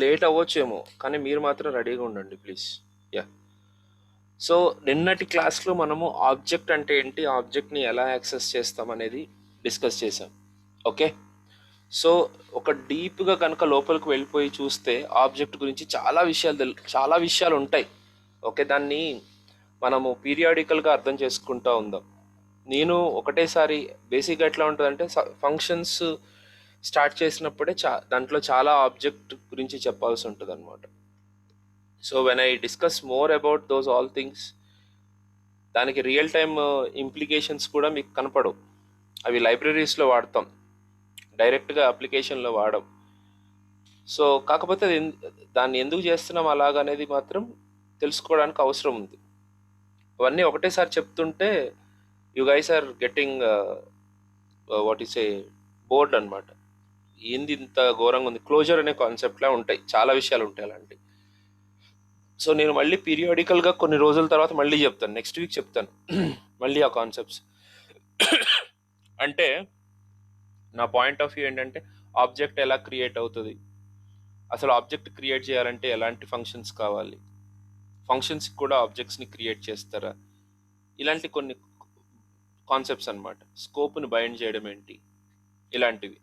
Late అవ్వచ్చేమో, కానీ మీరు మాత్రం రెడీగా ఉండండి ప్లీజ్. యా. సో నిన్నటి క్లాస్లో మనము ఆబ్జెక్ట్ అంటే ఏంటి, ఆబ్జెక్ట్ని ఎలా యాక్సెస్ చేస్తాం అనేది డిస్కస్ చేసాం. ఓకే. సో ఒక డీప్గా కనుక లోపలికి వెళ్ళిపోయి చూస్తే ఆబ్జెక్ట్ గురించి చాలా విషయాలు ఉంటాయి. ఓకే, దాన్ని మనము పీరియాడికల్గా అర్థం చేసుకుంటూ ఉందాం. నేను ఒకటేసారి బేసిక్గా ఎట్లా ఉంటుందంటే, ఫంక్షన్స్ స్టార్ట్ చేసినప్పుడే దాంట్లో చాలా ఆబ్జెక్ట్ గురించి చెప్పాల్సి ఉంటుంది అనమాట. So when I discuss more about those all things, దానికి రియల్ టైమ్ ఇంప్లికేషన్స్ కూడా మీకు కనపడవు. అవి లైబ్రరీస్లో వాడతాం, డైరెక్ట్గా అప్లికేషన్లో వాడం. సో కాకపోతే దాన్ని ఎందుకు చేస్తున్నాం అలాగనేది మాత్రం తెలుసుకోవడానికి అవసరం ఉంది. అవన్నీ ఒకటేసారి చెప్తుంటే you guys are getting what is a board అనమాట. ఏంది ఇంత ఘోరంగా ఉంది, క్లోజర్ అనే కాన్సెప్ట్లా ఉంటాయి, చాలా విషయాలు ఉంటాయి అలాంటి. సో నేను మళ్ళీ పీరియాడికల్గా కొన్ని రోజుల తర్వాత మళ్ళీ చెప్తాను, నెక్స్ట్ వీక్ చెప్తాను మళ్ళీ ఆ కాన్సెప్ట్స్. అంటే నా పాయింట్ ఆఫ్ వ్యూ ఏంటంటే, ఆబ్జెక్ట్ ఎలా క్రియేట్ అవుతుంది, అసలు ఆబ్జెక్ట్ క్రియేట్ చేయాలంటే ఎలాంటి ఫంక్షన్స్ కావాలి, ఫంక్షన్స్ కూడా ఆబ్జెక్ట్స్ని క్రియేట్ చేస్తారా, ఇలాంటి కొన్ని కాన్సెప్ట్స్ అనమాట. స్కోప్ని బైండ్ చేయడం ఏంటి, ఇలాంటివి.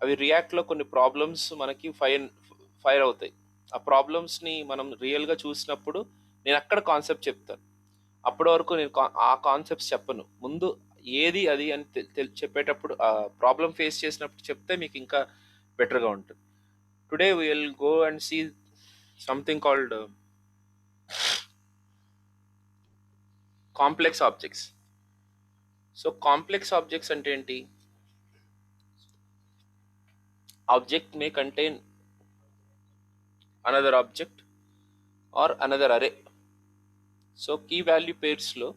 అవి రియాక్ట్లో కొన్ని ప్రాబ్లమ్స్ మనకి ఫైర్ అవుతాయి. ఆ ప్రాబ్లమ్స్ని మనం రియల్గా చూసినప్పుడు నేను అక్కడ కాన్సెప్ట్ చెప్తాను. అప్పటి వరకు నేను ఆ కాన్సెప్ట్స్ చెప్పను. ముందు ఏది అది అని చెప్పేటప్పుడు, ఆ ప్రాబ్లం ఫేస్ చేసినప్పుడు చెప్తే మీకు ఇంకా బెటర్గా ఉంటుంది. Today will go and see something called complex objects. So complex objects అంటే ఏంటి? Object may contain another object or another array. So key value పేర్స్లో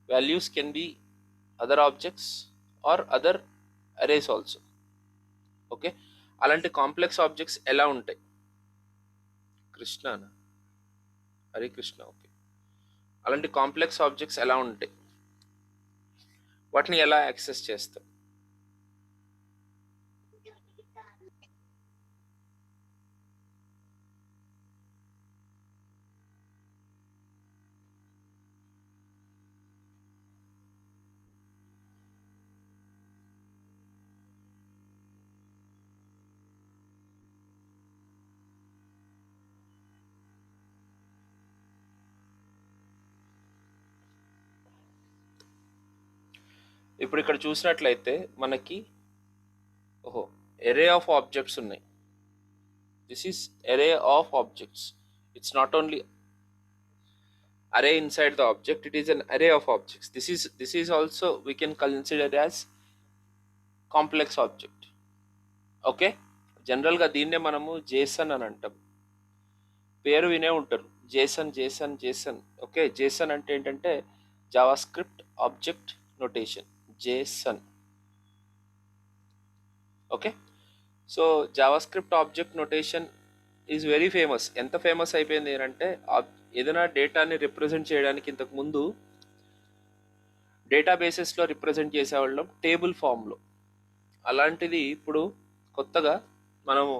values can be other objects or other arrays also. Okay, అలాంటి complex objects ఎలా ఉంటాయి? కృష్ణనా, Hare Krishna. Okay, అలాంటి complex objects ఎలా ఉంటాయి, వాటిని ఎలా యాక్సెస్ చేస్తాం? ఇప్పుడు ఇక్కడ చూసినట్లయితే మనకి ఓహో ఎరే ఆఫ్ ఆబ్జెక్ట్స్ ఉన్నాయి. This is ఎరే of objects. It's not only array inside the object, it is an array of objects. This is also we can consider as complex object. Okay, జనరల్గా దీన్నే మనము జేసన్ అని అంటాం. పేరు వినే ఉంటారు, Jason Jason Jason. Okay, Jason అంటే ఏంటంటే Java script object notation, Jason. Okay, so Java script object notation is very famous. ఎంత ఫేమస్ అయిపోయింది అంటే, ఏదైనా డేటాని రిప్రజెంట్ చేయడానికి ఇంతకుముందు డేటాబేసెస్లో రిప్రజెంట్ చేసేవాళ్ళం టేబుల్ ఫామ్లో. అలాంటిది ఇప్పుడు కొత్తగా మనము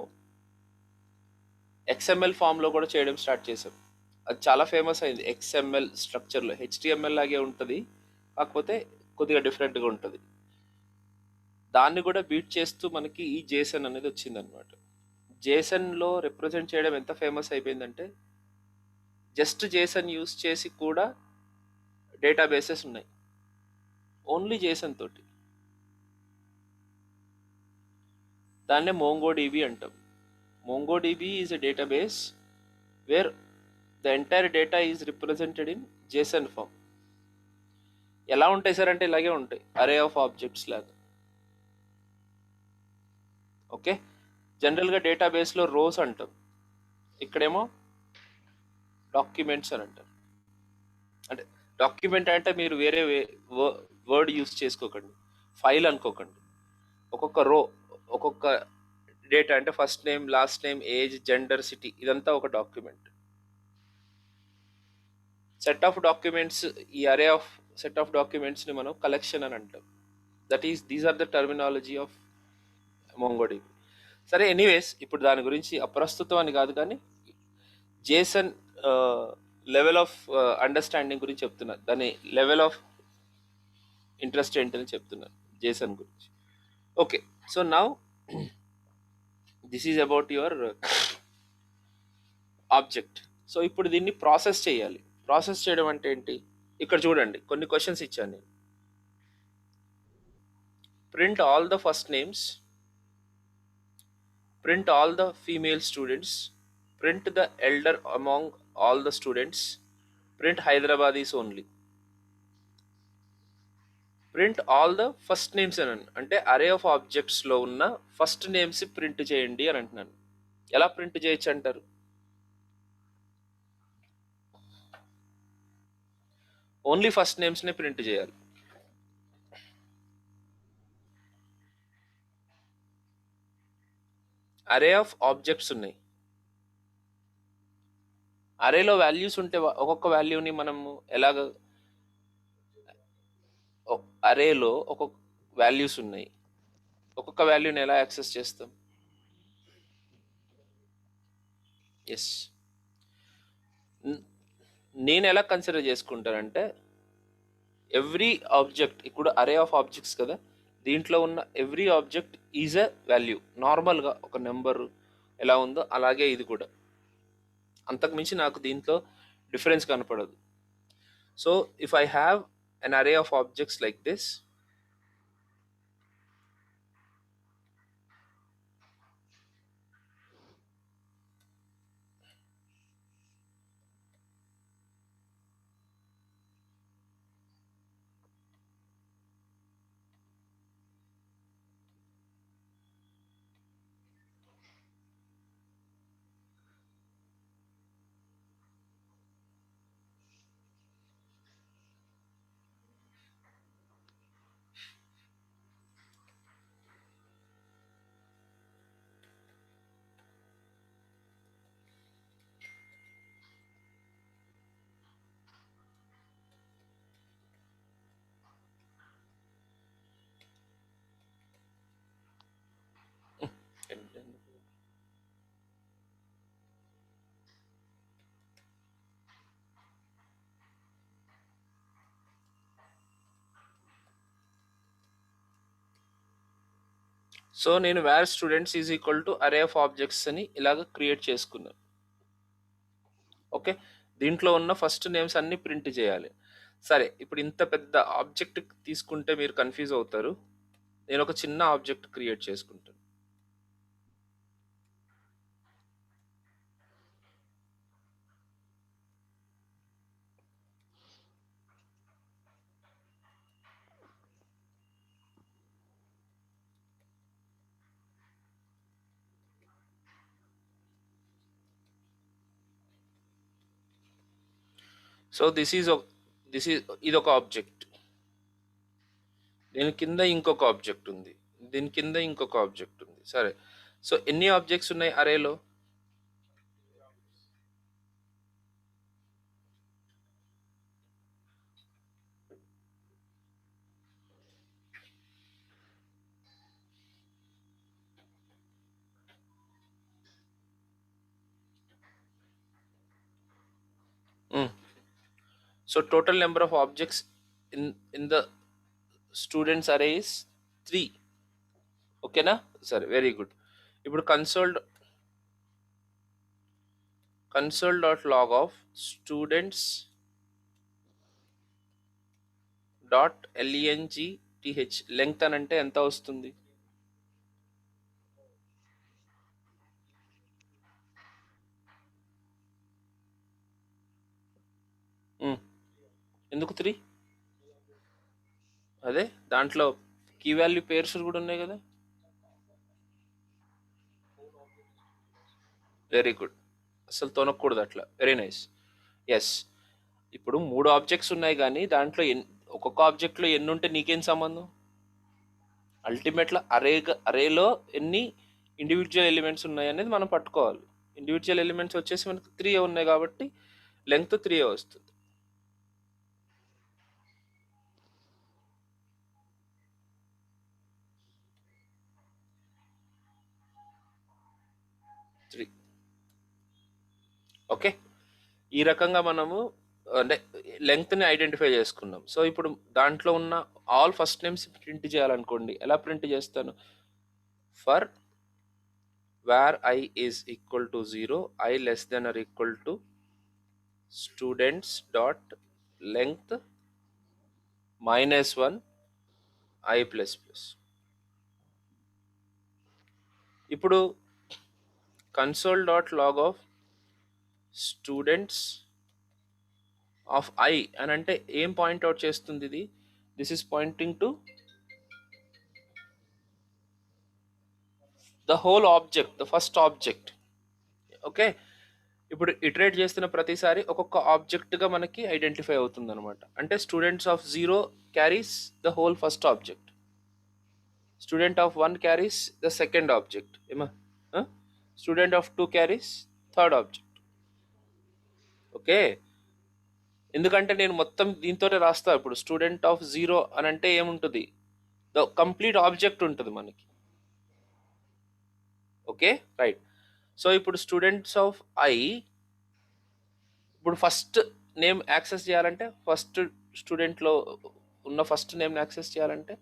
XML ఫామ్లో కూడా చేయడం స్టార్ట్ చేసాం. అది చాలా ఫేమస్ అయింది. XML స్ట్రక్చర్లో HTML లాగే ఉంటుంది, కాకపోతే కొద్దిగా డిఫరెంట్గా ఉంటుంది. దాన్ని కూడా బీట్ చేస్తూ మనకి ఈ జేసన్ అనేది వచ్చిందనమాట. జేసన్లో రిప్రజెంట్ చేయడం ఎంత ఫేమస్ అయిపోయిందంటే, జస్ట్ జేసన్ యూస్ చేసి కూడా డేటాబేసెస్ ఉన్నాయి, ఓన్లీ జేసన్ తోటి. దాన్నే మోంగోడిబి అంటాం. MongoDB is a database where the entire data is represented in JSON form. ఎలా ఉంటాయి సార్ అంటే, ఇలాగే ఉంటాయి, అరే ఆఫ్ ఆబ్జెక్ట్స్ లాగా. ఓకే, జనరల్గా డేటాబేస్లో రోస్ అంటాం, ఇక్కడేమో డాక్యుమెంట్స్ అని అంటారు. అంటే డాక్యుమెంట్ అంటే మీరు వేరే వర్డ్ యూస్ చేసుకోకండి, ఫైల్ అనుకోకండి. ఒక్కొక్క రో, ఒక్కొక్క డేటా అంటే first name, last name, age, gender, city, ఇదంతా ఒక డాక్యుమెంట్. సెట్ ఆఫ్ డాక్యుమెంట్స్, ఈ అరే ఆఫ్ సెట్ ఆఫ్ డాక్యుమెంట్స్ని మనం కలెక్షన్ అని అంటాం. These are the terminology of MongoDB. సరే, ఎనీవేస్ ఇప్పుడు దాని గురించి అప్రస్తుతం అని కాదు కానీ జేసన్ లెవెల్ ఆఫ్ అండర్స్టాండింగ్ గురించి చెప్తున్నాను, దాని లెవెల్ ఆఫ్ ఇంట్రెస్ట్ ఏంటని చెప్తున్నాను జేసన్ గురించి. Okay, so now this is about your object. So ఇప్పుడు దీన్ని ప్రాసెస్ చేయాలి. ప్రాసెస్ చేయడం అంటే ఏంటి? ఇక్కడ చూడండి, కొన్ని క్వశ్చన్స్ ఇచ్చాను నేను. Print all the first names, print all the female students, print the elder among all the students, print Hyderabadis only. Print all the first names అని అంటే అరే ఆఫ్ ఆబ్జెక్ట్స్లో ఉన్న ఫస్ట్ నేమ్స్ ప్రింట్ చేయండి అని అంటున్నాను. ఎలా ప్రింట్ చేయొచ్చు అంటారు? ఓన్లీ ఫస్ట్ నేమ్స్నే ప్రింట్ చేయాలి. అరే ఆఫ్ ఆబ్జెక్ట్స్ ఉన్నాయి, అరేలో వాల్యూస్ ఉంటే ఒక్కొక్క వాల్యూని మనము ఎలాగ, అరేలో ఒక్కొక్క వాల్యూస్ ఉన్నాయి, ఒక్కొక్క వాల్యూని ఎలా యాక్సెస్ చేస్తాం? ఎస్, నేను ఎలా కన్సిడర్ చేసుకుంటానంటే ఎవ్రీ ఆబ్జెక్ట్, ఇప్పుడు అరే ఆఫ్ ఆబ్జెక్ట్స్ కదా, దీంట్లో ఉన్న every object is a value. నార్మల్గా ఒక నెంబర్ ఎలా ఉందో అలాగే ఇది కూడా, అంతకుమించి నాకు దీంట్లో డిఫరెన్స్ కనపడదు. So if I have an array of objects like this, so నేను var students is equal to array of objects అని ఇలాగ క్రియేట్ చేసుకున్నాను. ఓకే, దీంట్లో ఉన్న ఫస్ట్ నేమ్స్ అన్ని ప్రింట్ చేయాలి. సరే, ఇప్పుడు ఇంత పెద్ద ఆబ్జెక్ట్ తీసుకుంటే మీరు కన్ఫ్యూజ్ అవుతారు. నేను ఒక చిన్న ఆబ్జెక్ట్ క్రియేట్ చేసుకుంటాను. సో ఇది ఒక ఆబ్జెక్ట్, దీని కింద ఇంకొక ఆబ్జెక్ట్ ఉంది, దీని కింద ఇంకొక ఆబ్జెక్ట్ ఉంది. సరే, సో ఎన్ని ఆబ్జెక్ట్స్ ఉన్నాయి అరేలో? So total number of objects in the students array is 3. ఓకేనా? సరే, వెరీ గుడ్. ఇప్పుడు console dot log of students dot length length అని అంటే ఎంత వస్తుంది? ఎందుకు 3? అదే దాంట్లో కీ వాల్యూ పేర్స్ కూడా ఉన్నాయి కదా. వెరీ గుడ్, అసలు తొనకూడదు అట్లా. Very nice. ఎస్, ఇప్పుడు 3 ఆబ్జెక్ట్స్ ఉన్నాయి కానీ దాంట్లో ఒక్కొక్క ఆబ్జెక్ట్లో ఎన్ని ఉంటే నీకేం సంబంధం? అల్టిమేట్లో అరేలో ఎన్ని ఇండివిజువల్ ఎలిమెంట్స్ ఉన్నాయి అనేది మనం పట్టుకోవాలి. ఇండివిజువల్ ఎలిమెంట్స్ వచ్చేసి మనకు 3 ఉన్నాయి కాబట్టి లెంగ్త్ 3 వస్తుంది. ఓకే, ఈ రకంగా మనము అంటే లెంగ్త్ని ఐడెంటిఫై చేసుకున్నాం. సో ఇప్పుడు దాంట్లో ఉన్న ఆల్ ఫస్ట్ నేమ్స్ ప్రింట్ చేయాలనుకోండి, ఎలా ప్రింట్ చేస్తాను? For var I is equal to 0, I less than or equal to students dot length -1 I plus plus. ఇప్పుడు console dot log of students of I అని అంటే ఏం పాయింట్ అవుట్ చేస్తుంది ఇది? This is pointing to the whole object, the first object. Okay, ఇప్పుడు iterate చేస్తున్న ప్రతిసారి ఒక్కొక్క ఆబ్జెక్ట్గా మనకి ఐడెంటిఫై అవుతుంది అనమాట. అంటే students of 0 carries the whole first object, student of 1 carries the second object, ఏమా student of 2 carries third object. Okay, ఎందుకంటే నేను మొత్తం దీంతోనే రాస్తా. ఇప్పుడు స్టూడెంట్ ఆఫ్ 0 అని అంటే ఏముంటుంది? ద కంప్లీట్ ఆబ్జెక్ట్ ఉంటుంది మనకి. Okay right. సో ఇప్పుడు స్టూడెంట్స్ ఆఫ్ I, ఇప్పుడు ఫస్ట్ నేమ్ యాక్సెస్ చేయాలంటే, ఫస్ట్ స్టూడెంట్లో ఉన్న ఫస్ట్ నేమ్ని యాక్సెస్ చేయాలంటే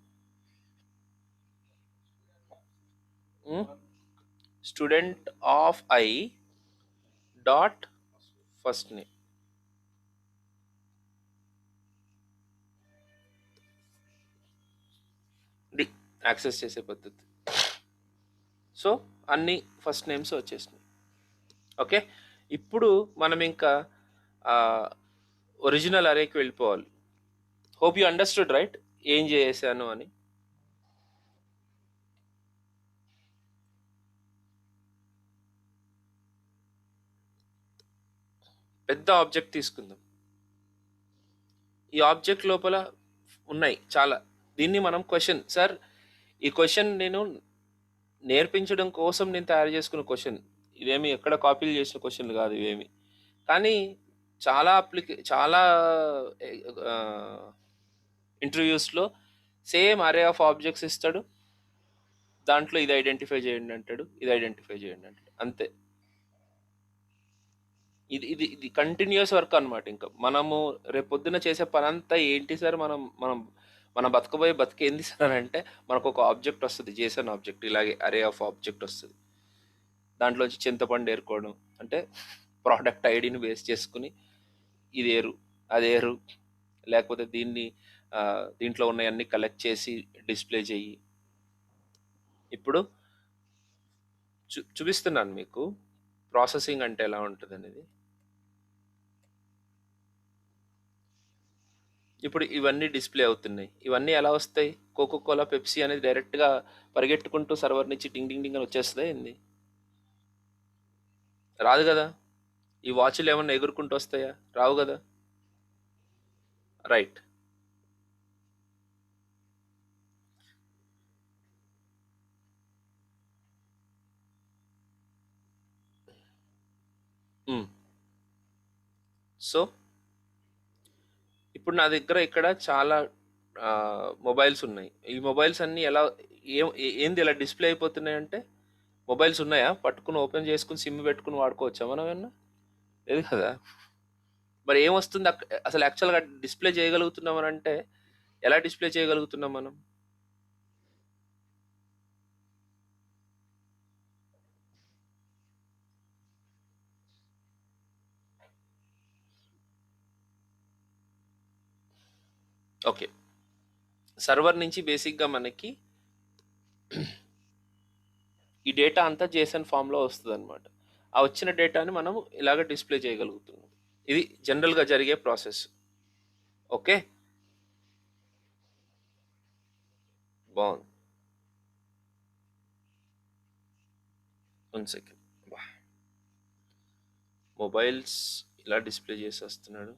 student of I dot first name. ఇది యాక్సెస్ చేసే పద్ధతి. సో అన్ని ఫస్ట్ నేమ్స్ వచ్చేసినాయి. ఓకే, ఇప్పుడు మనం ఇంకా ఒరిజినల్ అరేకి వెళ్ళిపోవాలి. హోప్ యూ అండర్స్టూడ్ రైట్ ఏం చేశాను అని. పెద్ద ఆబ్జెక్ట్ తీసుకుందాం. ఈ ఆబ్జెక్ట్ లోపల ఉన్నాయి చాలా. దీన్ని మనం క్వశ్చన్, సార్ ఈ క్వశ్చన్ నేను నేర్పించడం కోసం నేను తయారు చేసుకున్న క్వశ్చన్, ఇవేమి ఎక్కడ కాపీలు చేసిన క్వశ్చన్లు కాదు ఇవేమి. కానీ చాలా ఇంటర్వ్యూస్లో సేమ్ అరే ఆఫ్ ఆబ్జెక్ట్స్ ఇస్తాడు, దాంట్లో ఇది ఐడెంటిఫై చేయండి అంటాడు, ఇది ఐడెంటిఫై చేయండి అంటాడు, అంతే. ఇది ఇది ఇది కంటిన్యూస్ వర్క్ అనమాట. ఇంకా మనము రేపు పొద్దున చేసే పని అంతా ఏంటి సార్, మనం మనం మన బతకబోయే బతికేంది సార్ అని అంటే, మనకు ఒక ఆబ్జెక్ట్ వస్తుంది, జేసన్ ఆబ్జెక్ట్, ఇలాగే అరే ఆఫ్ ఆబ్జెక్ట్ వస్తుంది. దాంట్లోంచి చింతపండు ఏరుకోవడం అంటే ప్రోడక్ట్ ఐడిని బేస్ చేసుకుని ఇది ఏరు అది ఏరు, లేకపోతే దీంట్లో ఉన్నవన్నీ కలెక్ట్ చేసి డిస్ప్లే చెయ్యి. ఇప్పుడు చూపిస్తున్నాను మీకు ప్రాసెసింగ్ అంటే ఎలా ఉంటుంది అనేది. ఇప్పుడు ఇవన్నీ డిస్ప్లే అవుతున్నాయి. ఇవన్నీ ఎలా వస్తాయి? కోకో కోలా, పెప్సీ అనేది డైరెక్ట్గా పరిగెట్టుకుంటూ సర్వర్ నుంచి టింగ్ టింగ్ టింగ్ అని వచ్చేస్తుందా ఏంది? రాదు కదా. ఈ వాచ్లు ఏమన్నా ఎగురుకుంటూ వస్తాయా? రావు కదా. రైట్. సో ఇప్పుడు నా దగ్గర ఇక్కడ చాలా మొబైల్స్ ఉన్నాయి. ఈ మొబైల్స్ అన్నీ ఎలా ఏంది ఇలా డిస్ప్లే అయిపోతున్నాయి అంటే, మొబైల్స్ ఉన్నాయా పట్టుకుని ఓపెన్ చేసుకుని సిమ్ పెట్టుకుని వాడుకోవచ్చా మనం ఏమన్నా? లేదు కదా. మరి ఏమొస్తుంది అసలు యాక్చువల్గా డిస్ప్లే చేయగలుగుతున్నాం అని అంటే ఎలా డిస్ప్లే చేయగలుగుతున్నాం మనం? ఓకే, సర్వర్ నుంచి బేసిక్గా మనకి ఈ డేటా అంతా జేసన్ ఫామ్లో వస్తుంది అనమాట. ఆ వచ్చిన డేటాని మనం ఇలాగ డిస్ప్లే చేయగలుగుతున్నాం. ఇది జనరల్గా జరిగే ప్రాసెస్. ఓకే, బాగుంది. 1 సెకండ్. మొబైల్స్ ఇలా డిస్ప్లే చేసి వస్తున్నాడు.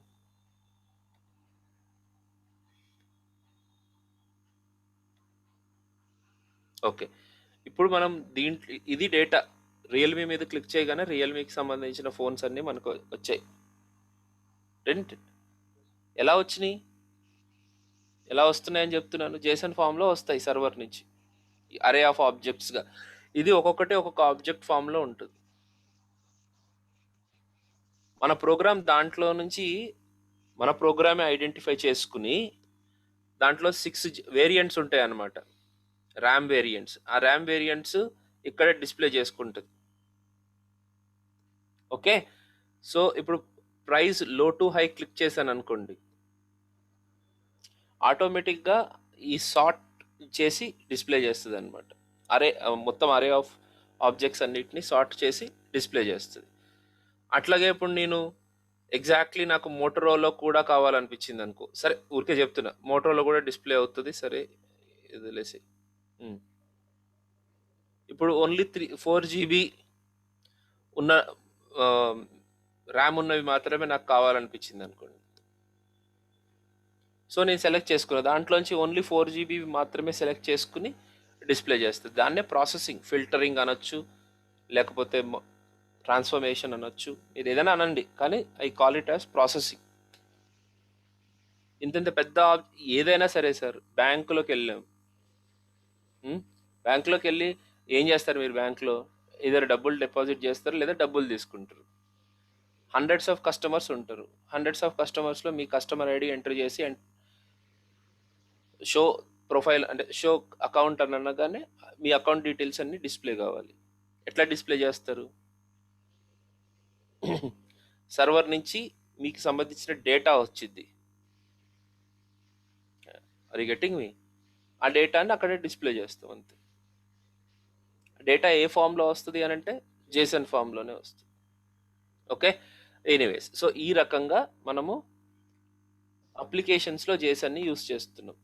ఓకే, ఇప్పుడు మనం దీంట్లో ఇది డేటా రియల్మీ మీద క్లిక్ చేయగానే రియల్మీకి సంబంధించిన ఫోన్స్ అన్నీ మనకు వచ్చాయి. ఎలా వచ్చినాయి? ఎలా వస్తున్నాయని చెప్తున్నాను. జేసన్ ఫామ్లో వస్తాయి సర్వర్ నుంచి, అరే ఆఫ్ ఆబ్జెక్ట్స్గా. ఇది ఒక్కొక్కటి ఒక్కొక్క ఆబ్జెక్ట్ ఫామ్లో ఉంటుంది. మన ప్రోగ్రామ్ దాంట్లో నుంచి మన ప్రోగ్రామే ఐడెంటిఫై చేసుకుని దాంట్లో 6 వేరియంట్స్ ఉంటాయి అన్నమాట. RAM variants. ఆ ర్యామ్ వేరియంట్స్ ఇక్కడ డిస్ప్లే చేసుకుంటుంది. ఓకే. సో ఇప్పుడు ప్రైస్ లో టు హై క్లిక్ చేశాను అనుకోండి, ఆటోమేటిక్గా ఈ సార్ట్ చేసి డిస్ప్లే చేస్తుంది అనమాట. మొత్తం అరే ఆఫ్ ఆబ్జెక్ట్స్ అన్నిటిని సార్ట్ చేసి డిస్ప్లే చేస్తుంది. అట్లాగే ఇప్పుడు నేను ఎగ్జాక్ట్లీ నాకు మోటరోలో కూడా కావాలనిపించింది అనుకో, సరే ఊరికే చెప్తున్నా, మోటరోలో కూడా డిస్ప్లే అవుతుంది, సరే వదిలేసి. ఇప్పుడు ఓన్లీ 4 GB ఉన్న ర్యామ్ ఉన్నవి మాత్రమే నాకు కావాలనిపించింది అనుకోండి. సో నేను సెలెక్ట్ చేసుకున్నా, దాంట్లోంచి ఓన్లీ 4 GB మాత్రమే సెలెక్ట్ చేసుకుని డిస్ప్లే చేస్తుంది. దాన్నే ప్రాసెసింగ్, ఫిల్టరింగ్ అనొచ్చు, లేకపోతే ట్రాన్స్ఫర్మేషన్ అనొచ్చు, మీరు ఏదైనా అనండి, కానీ I call it as processing. ఇంత పెద్ద ఏదైనా సరే సార్, బ్యాంకులోకి వెళ్ళాం. బ్యాంకులోకి వెళ్ళి ఏం చేస్తారు మీరు? బ్యాంకులో ఏదో డబ్బులు డిపాజిట్ చేస్తారు లేదా డబ్బులు తీసుకుంటారు. హండ్రెడ్స్ ఆఫ్ కస్టమర్స్ ఉంటారు. హండ్రెడ్స్ ఆఫ్ కస్టమర్స్లో మీ కస్టమర్ ఐడి ఎంటర్ చేసి అండ్ షో ప్రొఫైల్ అంటే షో అకౌంట్ అని అనగానే మీ అకౌంట్ డీటెయిల్స్ అన్ని డిస్ప్లే కావాలి. ఎట్లా డిస్ప్లే చేస్తారు? సర్వర్ నుంచి మీకు సంబంధించిన డేటా వచ్చింది. అది గెట్టింగ్ మీ ఆ డేటాని అక్కడే డిస్ప్లే చేస్తాం అంతే. డేటా ఏ ఫామ్లో వస్తుంది అని అంటే జేసన్ ఫామ్లోనే వస్తుంది. ఓకే. ఎనీవేస్, సో ఈ రకంగా మనము అప్లికేషన్స్లో జేసన్ని యూస్ చేస్తున్నాం.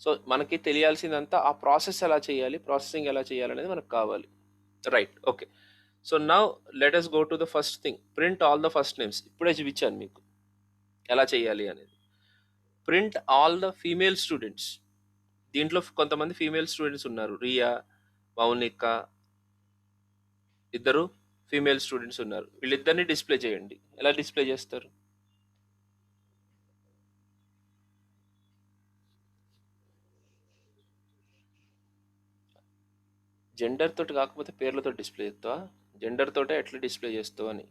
సో మనకి తెలియాల్సిందంతా ఆ ప్రాసెస్ ఎలా చేయాలి, ప్రాసెసింగ్ ఎలా చేయాలి అనేది మనకు కావాలి. Right. Okay. So now let us go to the first thing, print all the first names. ఇప్పుడే చూపించాను మీకు ఎలా చేయాలి అనేది. Print all the female students. దీంట్లో కొంతమంది ఫీమేల్ స్టూడెంట్స్ ఉన్నారు, రియా, మౌనిక, ఇద్దరు ఫీమేల్ స్టూడెంట్స్ ఉన్నారు. వీళ్ళిద్దరిని డిస్ప్లే చేయండి. ఎలా డిస్ప్లే చేస్తారు? జెండర్ తోటి కాకపోతే పేర్లతో డిస్ప్లే చేస్తావా? జెండర్ తోటే ఎట్లా డిస్ప్లే చేస్తావు అని.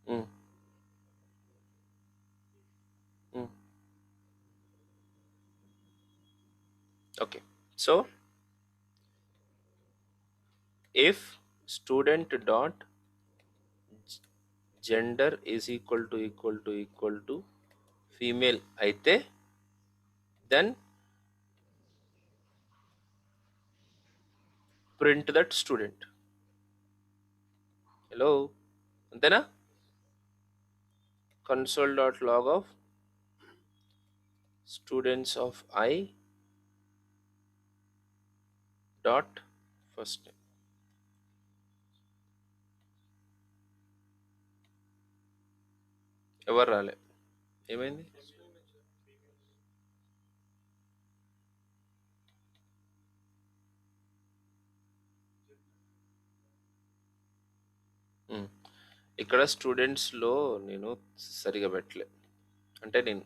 Um, um. Okay. So if student dot gender is equal to female అయితే then print that student. Hello, అంతేనా? Console dot log of students of I dot first name. ఎవరు రాలే, ఏమైంది? ఉమ్. ఇక్కడ స్టూడెంట్స్లో నేను సరిగా పెట్టలే, అంటే నేను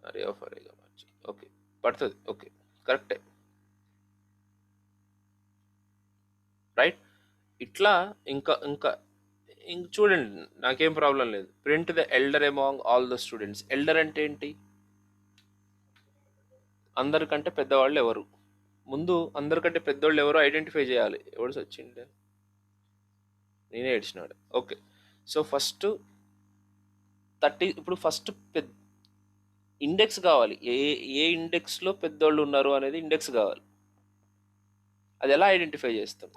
అరే ఆఫ్ అరేగా మార్చి. ఓకే, పడుతుంది. ఓకే, కరెక్టే. రైట్. ఇట్లా ఇంకా ఇంకా ఇంక చూడండి, నాకేం ప్రాబ్లం లేదు. Print the elder among all the students. Elder అంటే ఏంటి? అందరికంటే పెద్దవాళ్ళు ఎవరు? ముందు అందరికంటే పెద్దోళ్ళు ఎవరో ఐడెంటిఫై చేయాలి. ఎవడు వచ్చిండే? నేనే ఏడ్చినాడు. ఓకే. సో ఫస్ట్ 30, ఇప్పుడు ఫస్ట్ ఇండెక్స్ కావాలి. ఏ ఏ ఇండెక్స్లో పెద్దోళ్ళు ఉన్నారు అనేది ఇండెక్స్ కావాలి. అది ఎలా ఐడెంటిఫై చేస్తాం?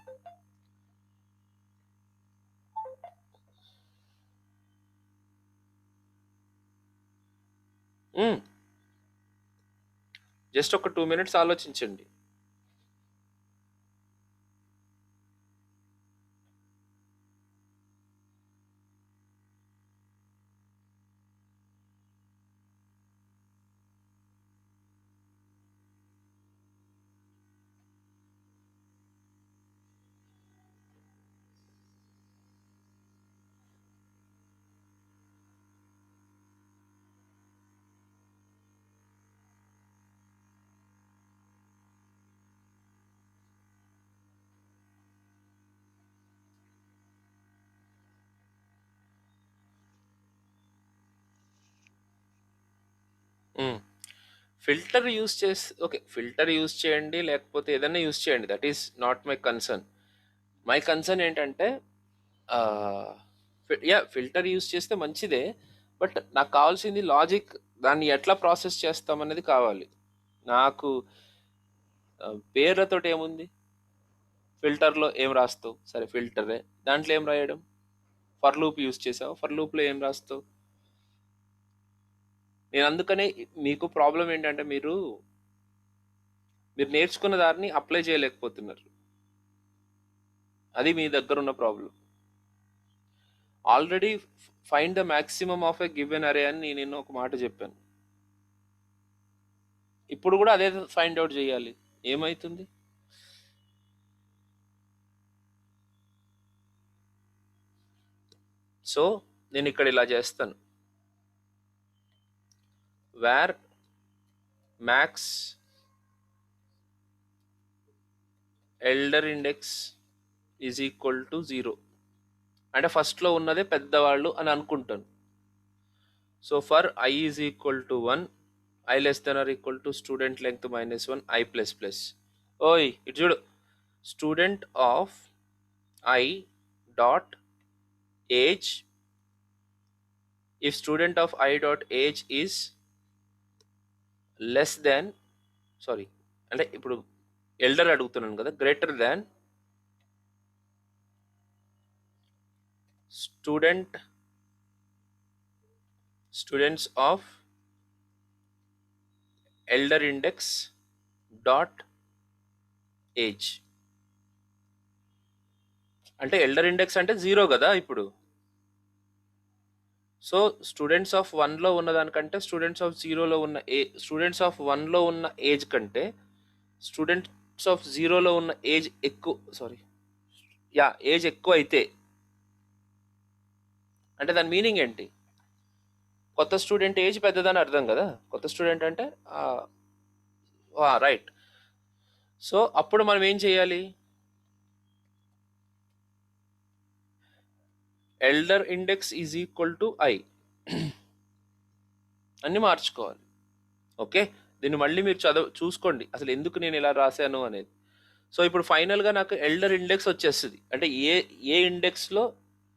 జస్ట్ ఒక 2 minutes ఆలోచించండి. ఫిల్టర్ యూస్ చేసి ఓకే, ఫిల్టర్ యూస్ చేయండి లేకపోతే ఏదైనా యూస్ చేయండి, that is not my concern. My concern ఏంటంటే యా, ఫిల్టర్ యూస్ చేస్తే మంచిదే, బట్ నాకు కావాల్సింది లాజిక్. దాన్ని ఎట్లా ప్రాసెస్ చేస్తామనేది కావాలి నాకు. పేర్లతోటి ఏముంది? ఫిల్టర్లో ఏం రాస్తావు? సరే ఫిల్టరే, దాంట్లో ఏం రాయడం? ఫర్ లూప్ యూస్ చేసావు, ఫర్ లూప్లో ఏం రాస్తావు? నేను అందుకనే, మీకు ప్రాబ్లం ఏంటంటే మీరు మీరు నేర్చుకున్న దాన్ని అప్లై చేయలేకపోతున్నారు. అది మీ దగ్గర ఉన్న problem. Already find the maximum of a given అరే అని నేను ఒక మాట చెప్పాను. ఇప్పుడు కూడా అదే ఫైండ్ అవుట్ చేయాలి. ఏమవుతుంది? సో నేను ఇక్కడ ఇలా చేస్తాను, where max elder index is equal to 0. అంటే ఫస్ట్లో ఉన్నదే పెద్దవాళ్ళు అని అనుకుంటాను. So for I is equal to 1, I less than or equal to student length -1 I plus plus. ఓయ్ ఇటు చూడు, student of I dot age, if student of I dot age is less than, sorry అంటే ఇప్పుడు elder అడుగుతున్నాను కదా, greater than students of elder index dot age. అంటే elder index అంటే 0 కదా ఇప్పుడు. సో స్టూడెంట్స్ ఆఫ్ 1లో ఉన్నదానికంటే స్టూడెంట్స్ ఆఫ్ 0లో ఉన్న స్టూడెంట్స్ ఆఫ్ 1లో ఉన్న ఏజ్ కంటే స్టూడెంట్స్ ఆఫ్ 0లో ఉన్న ఏజ్ ఎక్కువ, సారీ యా, ఏజ్ ఎక్కువ అయితే అంటే దాని మీనింగ్ ఏంటి? కొత్త స్టూడెంట్ ఏజ్ పెద్దదని అర్థం కదా. కొత్త స్టూడెంట్ అంటే రైట్. సో అప్పుడు మనం ఏం చేయాలి? Elder index is equal to I అన్ని మార్చుకోవాలి. ఓకే, దీన్ని మళ్ళీ మీరు చూసుకోండి అసలు ఎందుకు నేను ఇలా రాశాను అనేది. సో ఇప్పుడు ఫైనల్గా నాకు ఎల్డర్ ఇండెక్స్ వచ్చేస్తుంది, అంటే ఏ ఇండెక్స్లో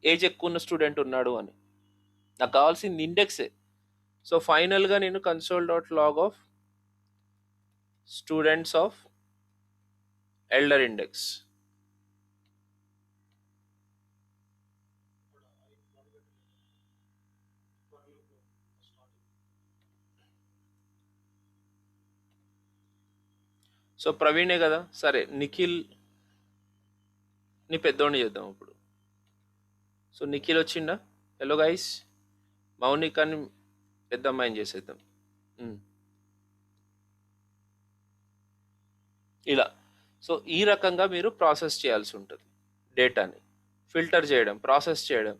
ఏజ్ ఎక్కువ ఉన్న స్టూడెంట్ ఉన్నాడు అని. నాకు కావాల్సింది ఇండెక్సే. సో ఫైనల్గా నేను console dot log of students of elder index, so ప్రవీణే కదా, సరే నిఖిల్ ని పెద్దోడిని చేద్దాం ఇప్పుడు. సో నిఖిల్ వచ్చిండా? Hello guys. మౌనికని పెద్ద అమ్మాయిని చేసేద్దాం. ఇలా. సో ఈ రకంగా మీరు ప్రాసెస్ చేయాల్సి ఉంటుంది డేటాని. ఫిల్టర్ చేయడం, ప్రాసెస్ చేయడం.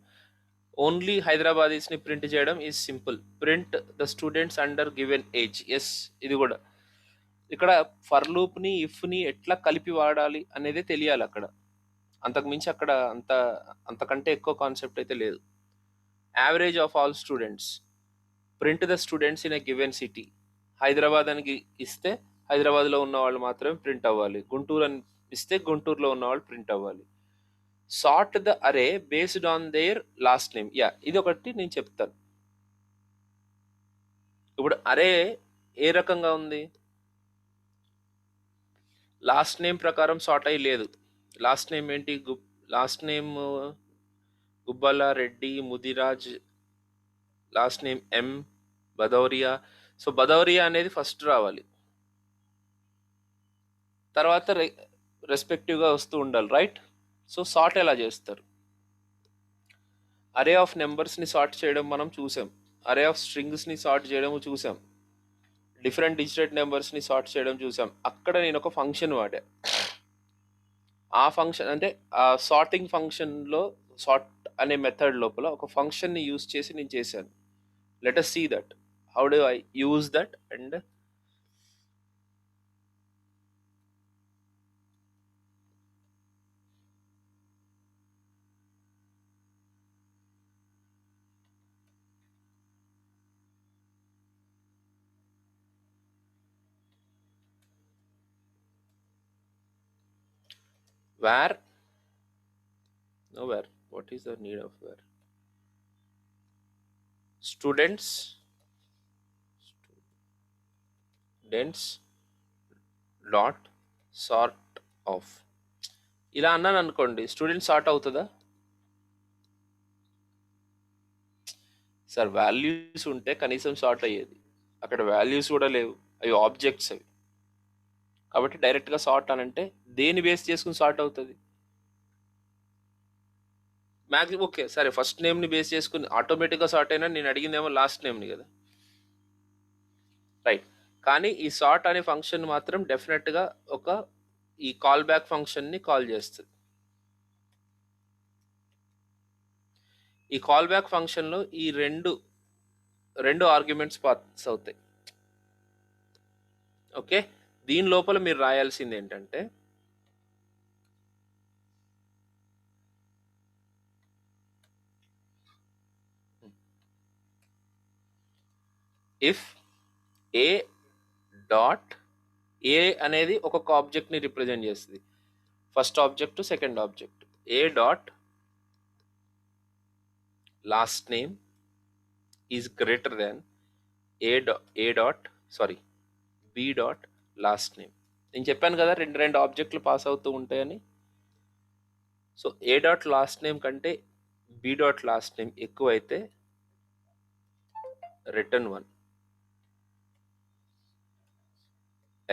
ఓన్లీ హైదరాబాదీస్ని ప్రింట్ చేయడం is simple. Print the students under given age. Yes, ఇది కూడా ఇక్కడ ఫర్ లూప్ని ఇఫ్ని ఎట్లా కలిపి వాడాలి అనేది తెలియాలి అక్కడ. అంతకుమించి అక్కడ అంతకంటే ఎక్కువ కాన్సెప్ట్ అయితే లేదు. Average of all students, print the students in a given city. Hyderabad అని ఇస్తే హైదరాబాద్లో ఉన్న వాళ్ళు మాత్రమే ప్రింట్ అవ్వాలి. గుంటూరు అని ఇస్తే గుంటూరులో ఉన్న వాళ్ళు ప్రింట్ అవ్వాలి. సార్ట్ ద అరే based on their last name. Yeah, ఇది ఒకటి నేను చెప్తాను. ఇప్పుడు అరే ఏ రకంగా ఉంది? లాస్ట్ నేమ్ ప్రకారం సార్ట్ అయ్యి లేదు. లాస్ట్ నేమ్ ఏంటి? Last name Gubbala Reddy Mudiraj, last name M Bhadauria. So Bhadauria అనేది ఫస్ట్ రావాలి, తర్వాత రెస్పెక్టివ్గా వస్తూ ఉండాలి, రైట్? సో సార్ట్ ఎలా చేస్తారు? అరే ఆఫ్ నెంబర్స్ని సార్ట్ చేయడం మనం చూసాం, అరే ఆఫ్ స్ట్రింగ్స్ని సార్ట్ చేయడం చూసాం, డిఫరెంట్ డిజిటెడ్ నెంబర్స్ని సార్ట్ చేయడం చూసాం. అక్కడ నేను ఒక ఫంక్షన్ వాడా. ఆ ఫంక్షన్ అంటే ఆ సార్టింగ్ ఫంక్షన్లో, సార్ట్ అనే మెథడ్ లోపల ఒక ఫంక్షన్ని యూజ్ చేసి నేను చేశాను. Let us see that how do I use that. And where no where what is the need of where students students dot sort of ఇలా అన్నాను అనుకోండి, స్టూడెంట్ సార్ట్ అవుతుందా? సార్ వాల్యూస్ ఉంటే కనీసం సార్ట్ అయ్యేది, అక్కడ వాల్యూస్ కూడా లేవు, అవి ఆబ్జెక్ట్స్ అవి. కాబట్టి డైరెక్ట్గా సార్ట్ అని అంటే దేని బేస్ చేసుకుని సార్ట్ అవుతుంది? మ్యాక్సిమం ఓకే సరే, ఫస్ట్ నేమ్ని బేస్ చేసుకుని ఆటోమేటిక్గా సార్ట్ అయినా, నేను అడిగిందేమో లాస్ట్ నేమ్ని కదా, రైట్. కానీ ఈ సార్ట్ అనే ఫంక్షన్ మాత్రం డెఫినెట్గా ఒక ఈ కాల్ బ్యాక్ ఫంక్షన్ని కాల్ చేస్తుంది. ఈ కాల్ బ్యాక్ ఫంక్షన్లో ఈ రెండు ఆర్గ్యుమెంట్స్ పాస్ అవుతాయి. ఓకే, దీని లోపల మీరు రాయాల్సింది ఏంటంటే ఇఫ్ ఏ డాట్ ఏ అనేది ఒక్కొక్క ఆబ్జెక్ట్ని రిప్రజెంట్ చేస్తుంది, first object second object. A dot last name is greater than A dot sorry B dot last name. నేను చెప్పాను కదా రెండు ఆబ్జెక్టులు పాస్ అవుతూ ఉంటాయని. So A dot last name కంటే బి డాట్ లాస్ట్ నేమ్ ఎక్కువైతే రిటర్న్ 1,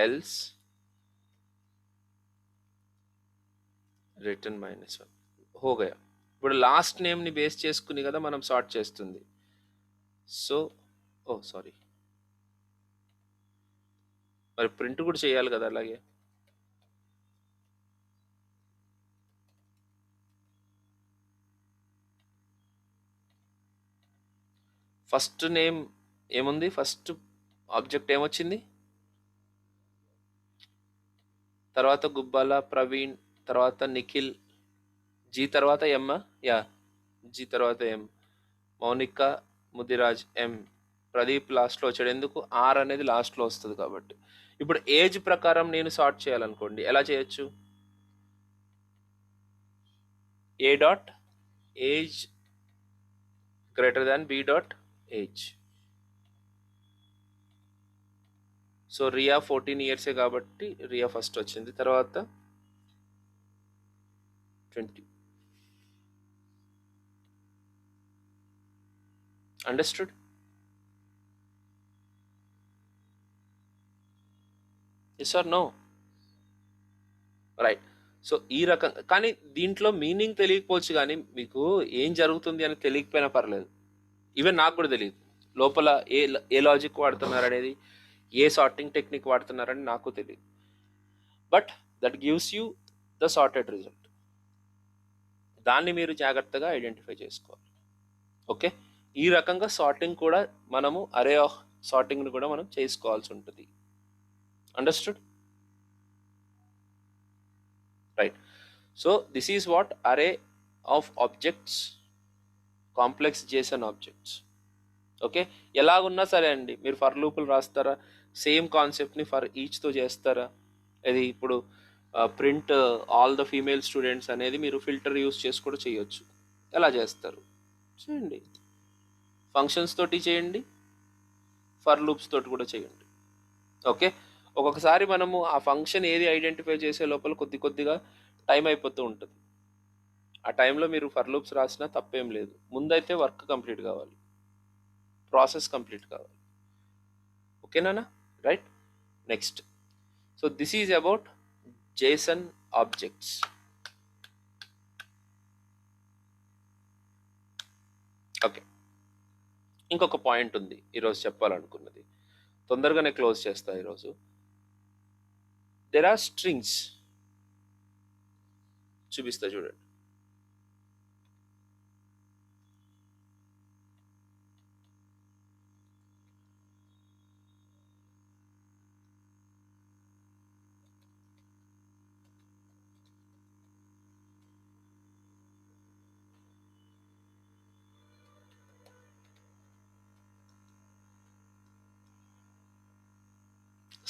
ఎల్స్ రిటర్న్ -1. హోగయా. ఇప్పుడు లాస్ట్ నేమ్ని బేస్ చేసుకుని కదా మనం సార్ట్ చేస్తుంది. సో సారీ, మరి ప్రింట్ కూడా చేయాలి కదా అలాగే. ఫస్ట్ నేమ్ ఏముంది, ఫస్ట్ ఆబ్జెక్ట్ ఏమొచ్చింది, తర్వాత గుబ్బాల ప్రవీణ్, తర్వాత నిఖిల్, జీ తర్వాత ఎమ్, యా జీ తర్వాత ఎం, మౌనిక, ముదిరాజ్ ఎం, ప్రదీప్ లాస్ట్లో వచ్చాడు. ఎందుకు, ఆర్ అనేది లాస్ట్లో వస్తుంది కాబట్టి. ఇప్పుడు ఏజ్ ప్రకారం నేను సార్ట్ చేయాలనుకోండి, ఎలా చేయొచ్చు? A dot age greater than B dot age. So Riya 14 ఇయర్సే కాబట్టి రియా ఫస్ట్ వచ్చింది, తర్వాత 20. Understood? Yes or no? Right. So ఈ రకంగా, కానీ దీంట్లో మీనింగ్ తెలియకపోవచ్చు, కానీ మీకు ఏం జరుగుతుంది అని తెలియకపోయినా పర్లేదు. ఈవెన్ నాకు కూడా తెలియదు లోపల ఏ లాజిక్ వాడుతున్నారు అనేది, ఏ సార్టింగ్ టెక్నిక్ వాడుతున్నారని నాకు తెలియదు. But that gives you the sorted result. దాన్ని మీరు జాగ్రత్తగా ఐడెంటిఫై చేసుకోవాలి. ఓకే, ఈ రకంగా సార్టింగ్ కూడా మనము అరే ఆఫ్ సార్టింగ్ని కూడా మనం చేసుకోవాల్సి ఉంటుంది. Understood? Right. So this is what array of objects, complex JSON objects. Okay, ఎలాగున్నా సరే అండి, మీరు ఫర్ లూపులు రాస్తారా, సేమ్ కాన్సెప్ట్ని ఫర్ ఈచ్తో చేస్తారా? అది ఇప్పుడు print all the female students అనేది మీరు ఫిల్టర్ యూస్ చేసి కూడా చేయొచ్చు. ఎలా చేస్తారు చేయండి, ఫంక్షన్స్ తోటి చేయండి, ఫర్ లూప్స్ తోటి కూడా చేయండి. ఓకే, ఒక్కొక్కసారి మనము ఆ ఫంక్షన్ ఏది ఐడెంటిఫై చేసే లోపల కొద్దిగా టైం అయిపోతూ ఉంటుంది. ఆ టైంలో మీరు ఫర్ లూప్స్ రాసినా తప్పేం లేదు. ముందైతే వర్క్ కంప్లీట్ కావాలి, ప్రాసెస్ కంప్లీట్ కావాలి. ఓకేనా? Right. Next, so this is about JSON objects. Okay, ఇంకొక పాయింట్ ఉంది ఈరోజు చెప్పాలనుకున్నది, తొందరగానే క్లోజ్ చేస్తా ఈరోజు. దెర్ ఆర్ స్ట్రింగ్స్, చూపిస్తా చూడండి.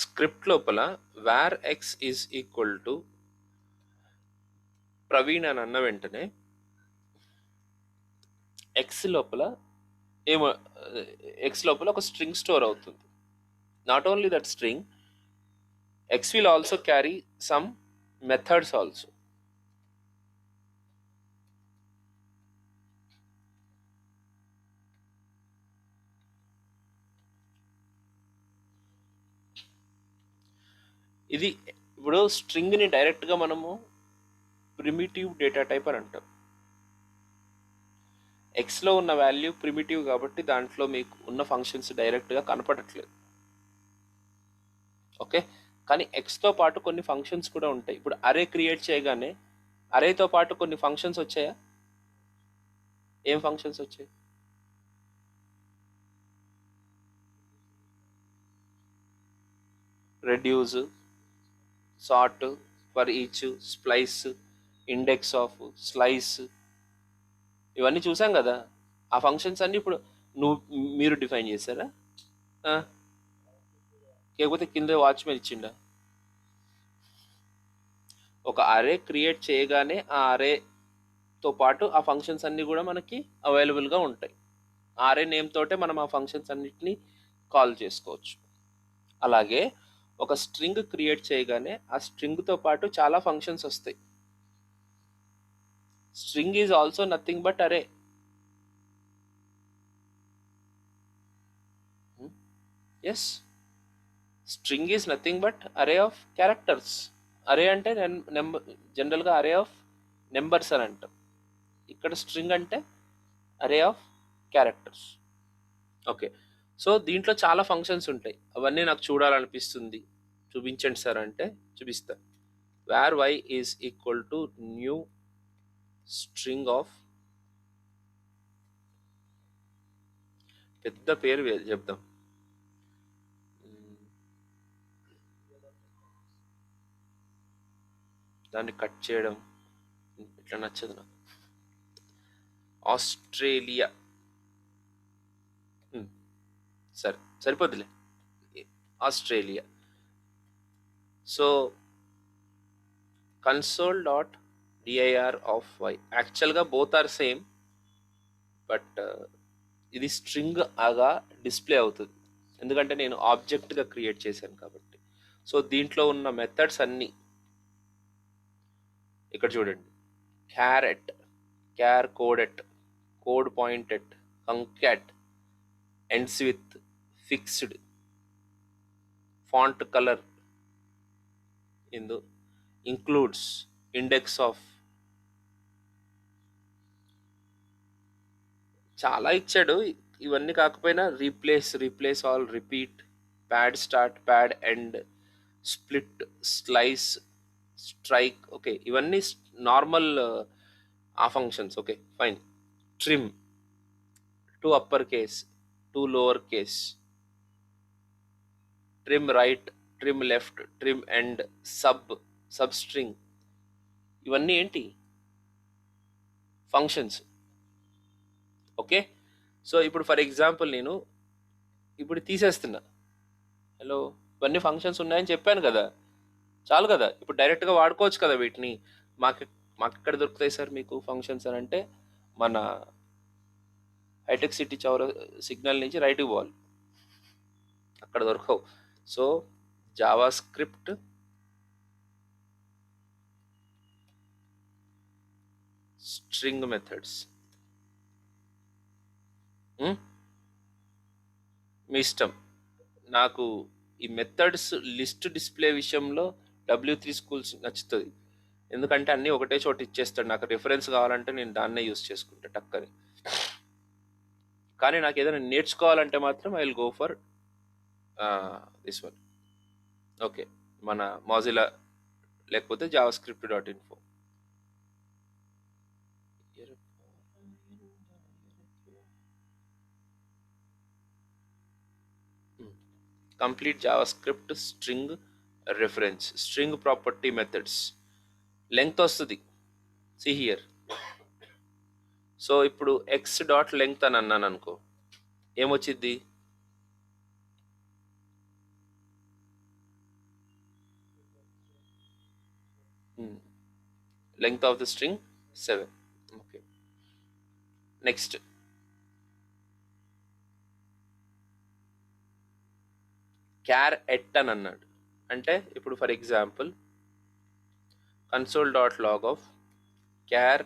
స్క్రిప్ట్ లోపల var x is equal to Praveen అని అన్న వెంటనే ఎక్స్ లోపల ఏమో ఎక్స్ లోపల ఒక స్ట్రింగ్ స్టోర్ అవుతుంది. Not only that string, X will also carry some methods also. ఇది ఇప్పుడు స్ట్రింగ్ని డైరెక్ట్గా మనము ప్రిమిటివ్ డేటా టైప్ అని అంటాం. ఎక్స్లో ఉన్న వాల్యూ ప్రిమిటివ్ కాబట్టి దాంట్లో మీకు ఉన్న ఫంక్షన్స్ డైరెక్ట్గా కనపడట్లేదు. ఓకే, కానీ ఎక్స్తో పాటు కొన్ని ఫంక్షన్స్ కూడా ఉంటాయి. ఇప్పుడు అరే క్రియేట్ చేయగానే అరేతో పాటు కొన్ని ఫంక్షన్స్ వచ్చాయా? ఏం ఫంక్షన్స్ వచ్చాయి? Reduce, sort, for each, splice, index of, slice, ఇవన్నీ చూసాం కదా. ఆ ఫంక్షన్స్ అన్నీ ఇప్పుడు నువ్వు మీరు డిఫైన్ చేశారా? లేకపోతే కింద వాచ్మెన్ ఇచ్చిండా? ఒక అరే క్రియేట్ చేయగానే ఆ అరేతో పాటు ఆ ఫంక్షన్స్ అన్నీ కూడా మనకి అవైలబుల్గా ఉంటాయి. ఆ అరే నేమ్ తోటే మనం ఆ ఫంక్షన్స్ అన్నిటిని కాల్ చేసుకోవచ్చు. అలాగే ఒక స్ట్రింగ్ క్రియేట్ చేయగానే ఆ స్ట్రింగ్తో పాటు చాలా ఫంక్షన్స్ వస్తాయి. String is also nothing but array. Yes, string is nothing but array of characters. Array అంటే నెంబర్, జనరల్గా అరే ఆఫ్ నెంబర్స్ అని అంటాం. ఇక్కడ స్ట్రింగ్ అంటే అరే ఆఫ్ క్యారెక్టర్స్. ఓకే, సో దీంట్లో చాలా ఫంక్షన్స్ ఉంటాయి. అవన్నీ నాకు చూడాలనిపిస్తుంది, చూపించండి సార్ అంటే చూపిస్తా. Where Y is equal to new string of, పెద్ద పేరు చెప్దాం, దాన్ని కట్ చేయడం ఇట్లా నచ్చదు నాకు. ఆస్ట్రేలియా, సరే సరిపోద్దులే, Australia. So console dot DIR of Y, యాక్చువల్గా బోత్ ఆర్ సేమ్, బట్ ఇది స్ట్రింగ్ ఆగా డిస్ప్లే అవుతుంది ఎందుకంటే నేను ఆబ్జెక్ట్గా క్రియేట్ చేశాను కాబట్టి. సో దీంట్లో ఉన్న మెథడ్స్ అన్నీ ఇక్కడ చూడండి. Char at, char code at, code point at, concat, ends with, fixed, font colour, ఇందు ఇంక్లూడ్స్, ఇండెక్స్ ఆఫ్, చాలా ఇచ్చాడు. ఇవన్నీ కాకపోయినా replace all, repeat, pad start, pad end, split, slice, strike. Okay, ఇవన్నీ నార్మల్ ఆ functions. Okay fine. Trim, to upper case, to lower case, trim right, trim left, trim end, substring, ఇవన్నీ ఏంటి? Functions. Okay, so ఇప్పుడు for example నేను ఇప్పుడు తీసేస్తున్నా. Hello, ఇవన్నీ functions ఉన్నాయని చెప్పాను కదా, చాలు కదా. ఇప్పుడు డైరెక్ట్గా వాడుకోవచ్చు కదా వీటిని. మాకు మాకు ఎక్కడ దొరుకుతాయి సార్ మీకు ఫంక్షన్స్ అని అంటే, మన హైటెక్ సిటీ సిగ్నల్ నుంచి రైట్కి పోవాలి, అక్కడ దొరకవు. So JavaScript string methods, మీ ఇష్టం. నాకు ఈ మెథడ్స్ లిస్ట్ డిస్ప్లే విషయంలో W3 స్కూల్స్ నచ్చుతుంది, ఎందుకంటే అన్నీ ఒకటే చోట ఇచ్చేస్తాడు. నాకు రిఫరెన్స్ కావాలంటే నేను దాన్నే యూస్ చేసుకుంటా టక్కని. కానీ నాకు ఏదైనా నేర్చుకోవాలంటే మాత్రం I will go for this one. Okay, మన మాజిలా లేకపోతే JavaScript .info. Complete JavaScript string reference, string property methods, length వస్తుంది. See here. సో ఇప్పుడు ఎక్స్ డాట్ లెంగ్త్ అని అన్నాను అనుకో, ఏమొచ్చిద్ది? Length of the string 7. Okay, next char at అని అన్నాడు. అంటే ఇప్పుడు for example console.log of char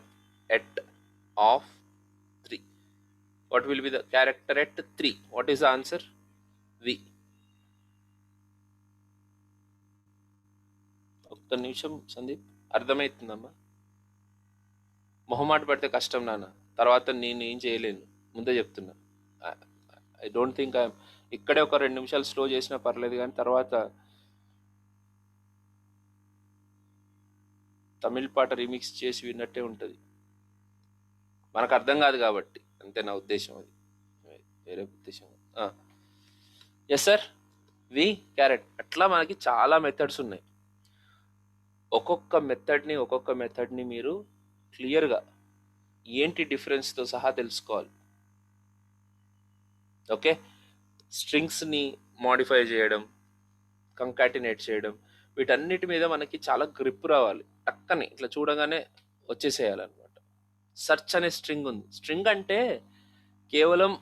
at of 3. What will be the character at 3? What is the answer? V. ఒక్క నిమిషం సందీప్, అర్థమవుతుందమ్మా? మొహమాట పడితే కష్టం నాన్న, తర్వాత నేను ఏం చేయలేను, ముందే చెప్తున్నా. ఐ డోంట్ థింక్ ఇక్కడే ఒక 2 నిమిషాలు స్లో చేసినా పర్లేదు, కానీ తర్వాత తమిళ్ పాట రీమిక్స్ చేసి విన్నట్టే ఉంటుంది, మనకు అర్థం కాదు కాబట్టి. అంతే నా ఉద్దేశం, అది వేరే ఉద్దేశం. ఎస్ సార్, వి క్యారెట్. అట్లా మనకి చాలా మెథడ్స్ ఉన్నాయి. ఒక్కొక్క మెథడ్ని మీరు క్లియర్గా ఏంటి డిఫరెన్స్తో సహా తెలుసుకోవాలి. ఓకే, స్ట్రింగ్స్ని మోడిఫై చేయడం, కంకాటినేట్ చేయడం, వీటన్నిటి మీద మనకి చాలా గ్రిప్ రావాలి. టక్కని ఇట్లా చూడగానే వచ్చేసేయాలన్నమాట. సెర్చ్ అనే స్ట్రింగ్ ఉంది. స్ట్రింగ్ అంటే కేవలం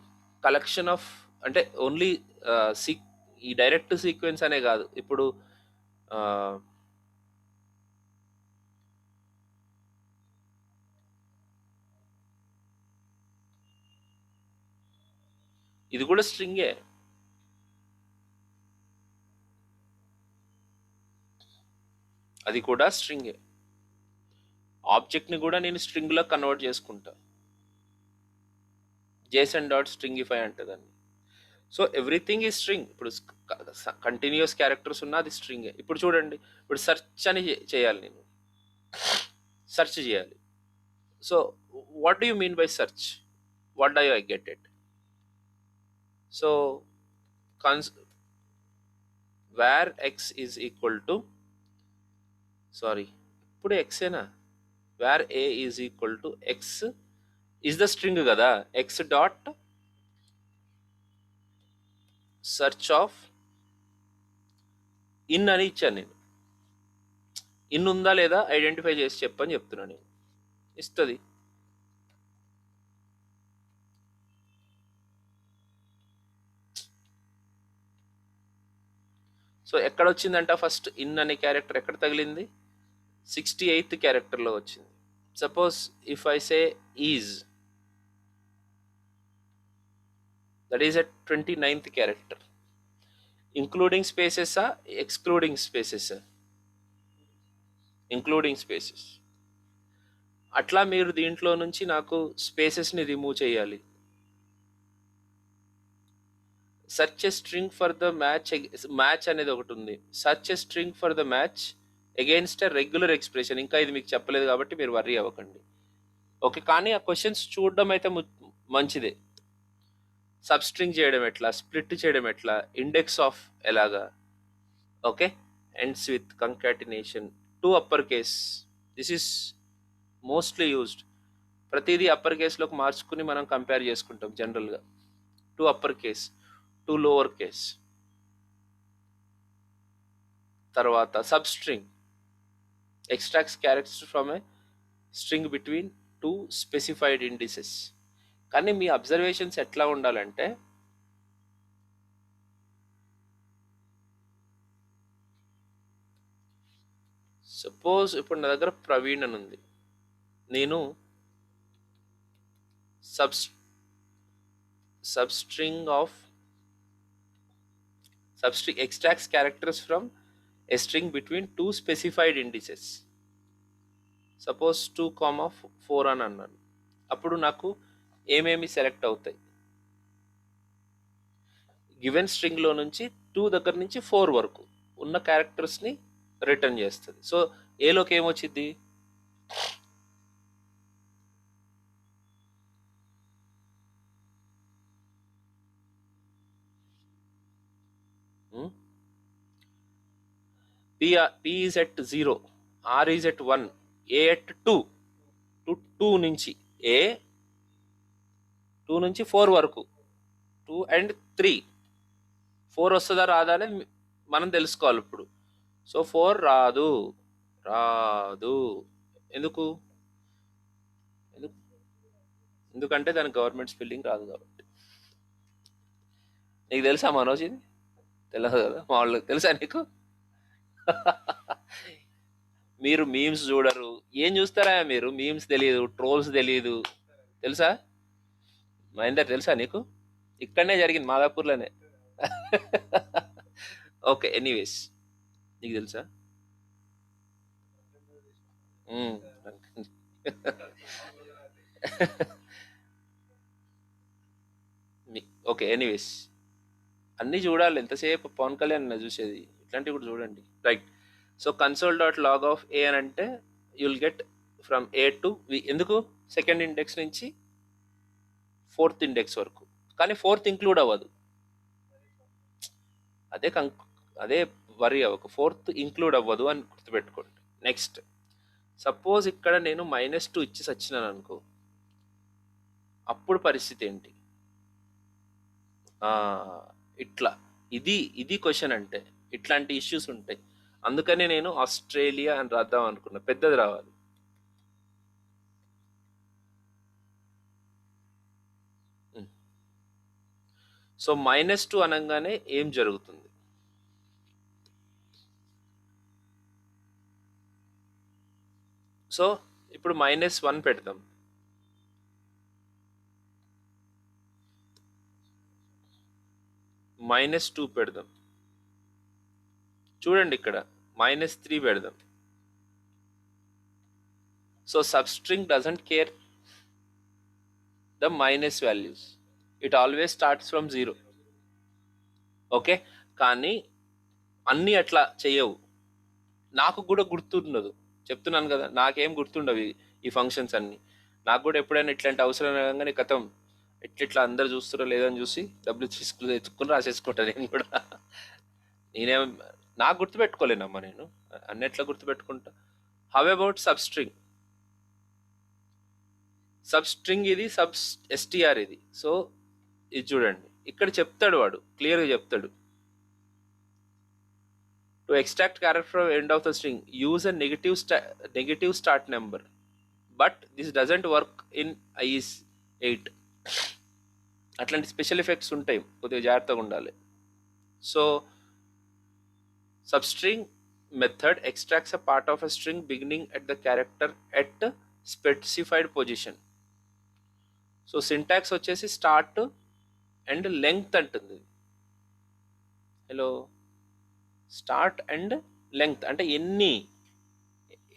కలెక్షన్ ఆఫ్, అంటే ఓన్లీ ఈ డైరెక్ట్ సీక్వెన్స్ అనే కాదు. ఇప్పుడు ఇది కూడా స్ట్రింగే. అది కూడా స్ట్రింగే. ఆబ్జెక్ట్ని కూడా నేను స్ట్రింగ్లో కన్వర్ట్ చేసుకుంటా. జేసన్ డాట్ స్ట్రింగిఫై అంటే దాన్ని. సో ఎవ్రీథింగ్ ఈ స్ట్రింగ్. ఇప్పుడు కంటిన్యూస్ క్యారెక్టర్స్ ఉన్నా అది స్ట్రింగే. ఇప్పుడు చూడండి, ఇప్పుడు సెర్చ్ అని చేయాలి, నేను సెర్చ్ చేయాలి. So what do you mean by search? What do I get it? So var X is equal to, sorry ఇప్పుడు ఎక్సేనా, var A is equal to X is the string కదా, X dot search of in అని ఇచ్చాను నేను. In ఉందా లేదా identify చేసి చెప్పని చెప్తున్నాను నేను, ఇస్తుంది. సో ఎక్కడ వచ్చిందంట ఫస్ట్ ఇన్ అనే క్యారెక్టర్ ఎక్కడ తగిలింది? 68th క్యారెక్టర్లో వచ్చింది. Suppose if I say is, that is at 29th character. Including స్పేసెసా ఎక్స్క్లూడింగ్ స్పేసెసా? Including spaces. అట్లా మీరు దీంట్లో నుంచి నాకు స్పేసెస్ని రిమూవ్ చేయాలి. Search a string for the match అనేది ఒకటి ఉంది. Search a string for the match against a regular expression. ఇంకా ఇది మీకు చెప్పలేదు కాబట్టి మీరు వర్రీ అవ్వకండి. ఓకే, కానీ ఆ క్వశ్చన్స్ చూడడం అయితే మంచిదే. సబ్స్ట్రింగ్ చేయడం ఎట్లా, స్ప్లిట్ చేయడం ఎట్లా, ఇండెక్స్ ఆఫ్ ఎలాగా. Okay, ends with concatenation to upper case. This is mostly used. ప్రతిదీ అప్పర్ కేస్లోకి మార్చుకుని మనం కంపేర్ చేసుకుంటాం జనరల్గా. To upper case, to lower case. తర్వాత substring extracts characters from a string between two specified indices. కానీ మీ అబ్జర్వేషన్స్ ఎట్లా ఉండాలంటే, సపోజ్ ఇప్పుడు నా దగ్గర ప్రవీణ్ అని ఉంది, నేను substring extracts characters from a string between two specified indices. Suppose 2,4 అని అన్నాను. అప్పుడు నాకు ఏమేమి సెలెక్ట్ అవుతాయి? గివెన్ స్ట్రింగ్లో నుంచి 2 దగ్గర నుంచి 4 వరకు ఉన్న క్యారెక్టర్స్ని రిటర్న్ చేస్తుంది. సో ఏలోకి ఏమొచ్చింది? P is at 0, R is at 1, A at 2. 2 నుంచి A, 2 నుంచి 4 వరకు, 2 and 3. 4 వస్తుందా రాదా అనేది మనం తెలుసుకోవాలి ఇప్పుడు. సో 4 రాదు. ఎందుకు ఎందుకు ఎందుకంటే దానికి గవర్నమెంట్ స్పెల్లింగ్ రాదు కాబట్టి. నీకు తెలుసా మనోజ్ ఇది? తెలియదు కదా మా వాళ్ళకి తెలుసా నీకు? మీరు మీమ్స్ చూడరు, ఏం చూస్తారా మీరు? మీమ్స్ తెలియదు, ట్రోల్స్ తెలియదు, తెలుసా? మహేందర్ తెలుసా నీకు? ఇక్కడనే జరిగింది, మాదాపూర్లోనే. ఓకే, ఎనీవేస్, నీకు తెలుసా? మ్మ్. ఓకే, ఎనీవేస్, అన్నీ చూడాలి. ఎంతసేపు పవన్ కళ్యాణ్ చూసేది? ఇట్లాంటివి కూడా చూడండి. Right. So console dot log of A అని అంటే you'll get from A to V. ఎందుకు? సెకండ్ ఇండెక్స్ నుంచి ఫోర్త్ ఇండెక్స్ వరకు. కానీ ఫోర్త్ ఇంక్లూడ్ అవ్వదు. అదే అదే వరి అవ్వక, ఫోర్త్ ఇంక్లూడ్ అవ్వదు అని గుర్తుపెట్టుకోండి. నెక్స్ట్, సపోజ్ ఇక్కడ నేను -2 ఇచ్చి వచ్చినాను అనుకో, అప్పుడు పరిస్థితి ఏంటి? ఆ, ఇట్లా. ఇది ఇది క్వశ్చన్ అంటే ఇట్లాంటి ఇష్యూస్ ఉంటాయి. అందుకనే నేను ఆస్ట్రేలియా అని రాద్దాం అనుకున్నా, పెద్దది రావాలి. సో -2 అనగానే ఏం జరుగుతుంది? సో ఇప్పుడు -1 పెడదాం. -2 పెడదాం. చూడండి ఇక్కడ -3 పెడదాం. So substring doesn't care the minus values, it always starts from 0. Okay, కానీ అన్నీ అట్లా చెయ్యవు. నాకు కూడా గుర్తుండదు, చెప్తున్నాను కదా, నాకేం గుర్తుండవు ఈ ఫంక్షన్స్ అన్నీ. నాకు కూడా ఎప్పుడైనా ఇట్లాంటి అవసరం రాగానే కథం ఇట్లా అందరు చూస్తారో లేదని చూసి డబ్బులు తీసుకుని ఎత్తుకుని రాసేసుకుంటా నేను కూడా. నేనేం నాకు గుర్తుపెట్టుకోలేనమ్మా నేను, అన్నిట్లా గుర్తుపెట్టుకుంటా. How about substring? సబ్స్ట్రింగ్ ఇది, ఎస్టిఆర్ ఇది. సో ఇది చూడండి, ఇక్కడ చెప్తాడు వాడు, క్లియర్గా చెప్తాడు. To extract character end of the string use a negative start number, but this doesn't work in IEs 8. అట్లాంటి స్పెషల్ ఎఫెక్ట్స్ ఉంటాయి, కొద్దిగా జాగ్రత్తగా ఉండాలి. సో substring method extracts a part of a string beginning at the character at specified position. So syntax వచ్చేసి start and length అంటుంది. Hello, start and length అంటే ఎన్ని,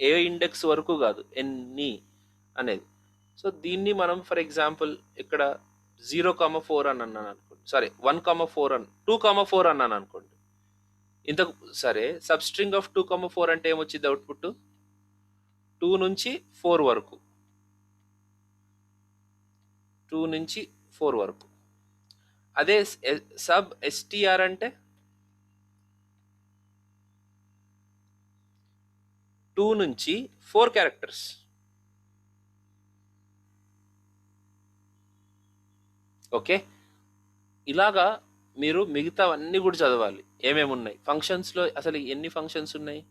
ఏ ఇండెక్స్ వరకు కాదు, ఎన్ని అనేది. సో దీన్ని మనం ఫర్ ఎగ్జాంపుల్ ఇక్కడ 0,4 అని అన్నాను అనుకోండి, సారీ 1,4 అని, 2,4 అన్నాను అనుకోండి. ఇంతకు సరే, సబ్స్ట్రింగ్ ఆఫ్ 2,4 అంటే ఏమొచ్చింది అవుట్పుట్? 2 నుంచి 4 వరకు, 2 నుంచి 4 వరకు. అదే సబ్ ఎస్టిఆర్ అంటే 2 నుంచి 4 క్యారెక్టర్స్. ఓకే, ఇలాగా మీరు మిగతావన్నీ కూడా చదవాలి. ఏమేమి ఉన్నాయి ఫంక్షన్స్లో, అసలు ఎన్ని ఫంక్షన్స్ ఉన్నాయి?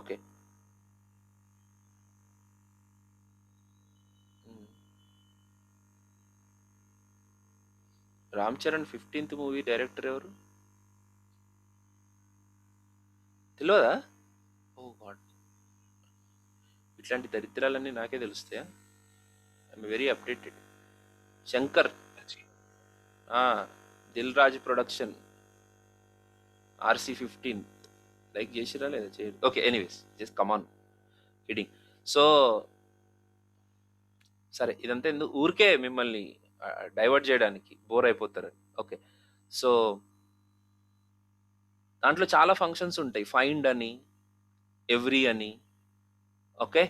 Okay, Ram Charan 15th movie director ఎవరు తెలియదా? ఓ గాడ్, ఇట్లాంటి దరిద్రాలన్నీ నాకే తెలుస్తాయా? I'm very updated. Shankar, Dil Raju production, RC15. Like చేసిరా లేదా? చేయరు. Okay, anyways, just come on kidding. So సరే, ఇదంతా ఎందుకు, ఊరికే మిమ్మల్ని డైవర్ట్ చేయడానికి, బోర్ అయిపోతారని. ఓకే, సో దాంట్లో చాలా ఫంక్షన్స్ ఉంటాయి. ఫైండ్ అని, ఎవ్రీ అని, ఓకే,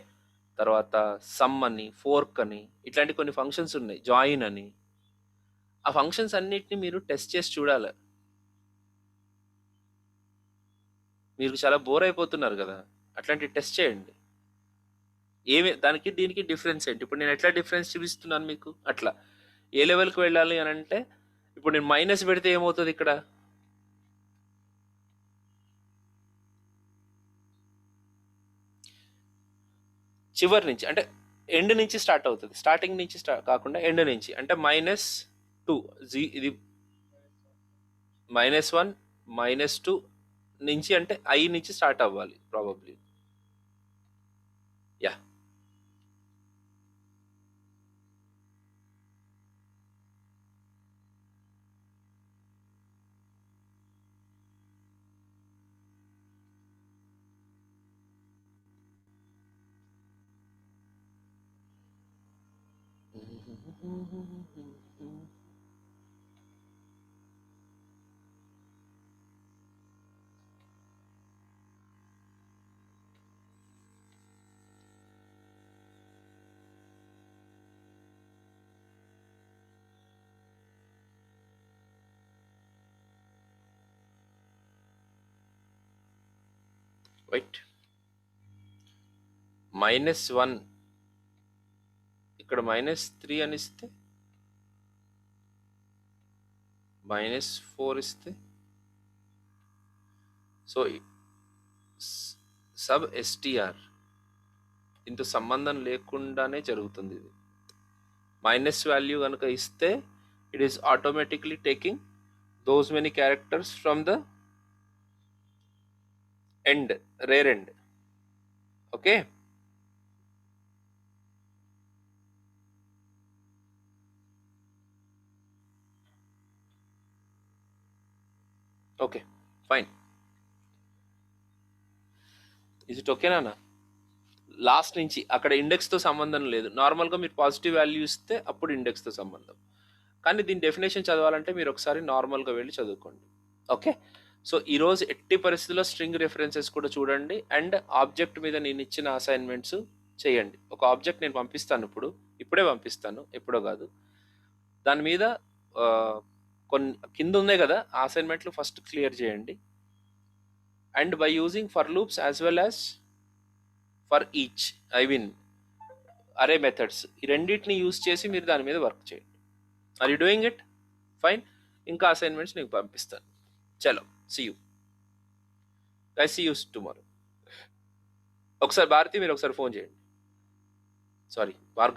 తర్వాత సమ్ అని, ఫోర్క్ అని, ఇట్లాంటి కొన్ని ఫంక్షన్స్ ఉన్నాయి, జాయిన్ అని. ఆ ఫంక్షన్స్ అన్నిటిని మీరు టెస్ట్ చేసి చూడాలి. మీరు చాలా బోర్ అయిపోతున్నారు కదా, అట్లాంటి టెస్ట్ చేయండి. ఏమి దానికి దీనికి డిఫరెన్స్ ఏంటి? ఇప్పుడు నేను ఎట్లా డిఫరెన్స్ చూపిస్తున్నాను మీకు, అట్లా ఏ లెవెల్కి వెళ్ళాలి అని అంటే, ఇప్పుడు నేను మైనస్ పెడితే ఏమవుతుంది ఇక్కడ? చివరి నుంచి అంటే ఎండ్ నుంచి స్టార్ట్ అవుతుంది, స్టార్టింగ్ నుంచి కాకుండా ఎండ్ నుంచి, అంటే -2 ఇది -1 -2 నుంచి, అంటే ఐ నుంచి స్టార్ట్ అవ్వాలి ప్రాబబ్లీ. యా. వెయిట్. -1 ఇక్కడ -3 అని ఇస్తే, -4 ఇస్తే, సో సబ్ ఎస్టిఆర్ ఇంత సంబంధం లేకుండానే జరుగుతుంది ఇది. మైనస్ వాల్యూ కనుక ఇస్తే it is automatically taking those many characters from the end, rare end. Okay. Okay fine. Is it ఓకేనా? లాస్ట్ నుంచి అక్కడ ఇండెక్స్తో సంబంధం లేదు. నార్మల్గా మీరు పాజిటివ్ వాల్యూ ఇస్తే అప్పుడు ఇండెక్స్తో సంబంధం. కానీ దీని డెఫినేషన్ చదవాలంటే మీరు ఒకసారి నార్మల్గా వెళ్ళి చదువుకోండి. ఓకే. సో ఈరోజు ఎట్టి పరిస్థితుల్లో స్ట్రింగ్ రెఫరెన్సెస్ కూడా చూడండి, అండ్ ఆబ్జెక్ట్ మీద నేను ఇచ్చిన అసైన్మెంట్స్ చేయండి. ఒక ఆబ్జెక్ట్ నేను పంపిస్తాను, ఇప్పుడే పంపిస్తాను, ఎప్పుడో కాదు. దాని మీద కొన్ని కింద ఉన్నాయి కదా ఆ అసైన్మెంట్లు ఫస్ట్ క్లియర్ చేయండి. And by using for loops as well as for each, I mean array methods, ఈ రెండింటిని యూజ్ చేసి మీరు దాని మీద వర్క్ చేయండి. Are you doing it? Fine. ఇంకా అసైన్మెంట్స్ నీకు పంపిస్తాను. చలో, see you guys, see you tomorrow. ఒకసారి భారతి మీరు ఒకసారి ఫోన్ చేయండి. సారీ భార్గవ్.